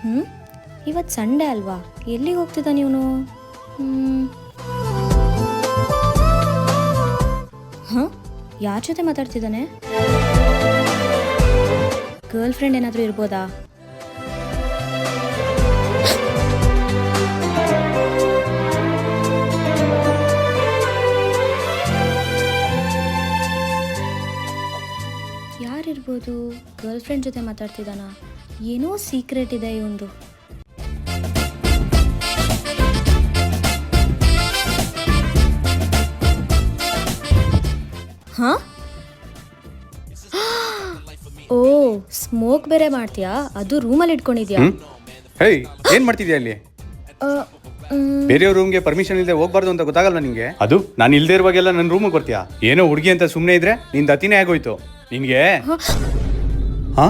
ಹ್ಞೂ ಇವತ್ತು ಸಂಡೇ ಅಲ್ವಾ, ಎಲ್ಲಿಗೆ ಹೋಗ್ತಿದ್ದಾನೆ ಇವನು? ಹಾಂ, ಯಾರ ಜೊತೆ ಮಾತಾಡ್ತಿದ್ದಾನೆ? ಗರ್ಲ್ ಫ್ರೆಂಡ್ ಏನಾದರೂ ಇರ್ಬೋದಾ? ಯಾರಿರ್ಬೋದು? ಗರ್ಲ್ ಫ್ರೆಂಡ್ ಜೊತೆ ಮಾತಾಡ್ತಿದ್ದಾನ? ಏನೋ ಸೀಕ್ರೆಟ್ ಇದೆ ಇವಂದು. ಹಾಂ, ಓ ಸ್ಮೋಕ್ ಬೇರೆ ಮಾಡ್ತೀಯಾ? ಅದು ರೂಮಲ್ಲಿ ಇಟ್ಕೊಂಡಿದ್ಯಾ? ಹೇಯ್, ಏನ್ ಮಾಡ್ತಿದ್ಯಾ ಅಲ್ಲಿ? ಬೇರೆಯವ್ರ ರೂಮ್ಗೆ ಪರ್ಮಿಷನ್ ಇಲ್ಲದೆ ಹೋಗ್ಬಾರ್ದು ಅಂತ ಗೊತ್ತಾಗಲ್ಲ ನಿಂಗೆ? ಅದು ನಾನು ಇಲ್ದೇ ಇರುವಾಗೆಲ್ಲ ನನ್ನ ರೂಮಿಗೆ ಬರ್ತೀಯಾ? ಏನೋ ಹುಡುಗಿ ಅಂತ ಸುಮ್ಮನೆ ಇದ್ರೆ ನಿಂದ ಅತಿನೇ ಆಗೋಯ್ತು ನಿನ್ಗೆ. ಹಾ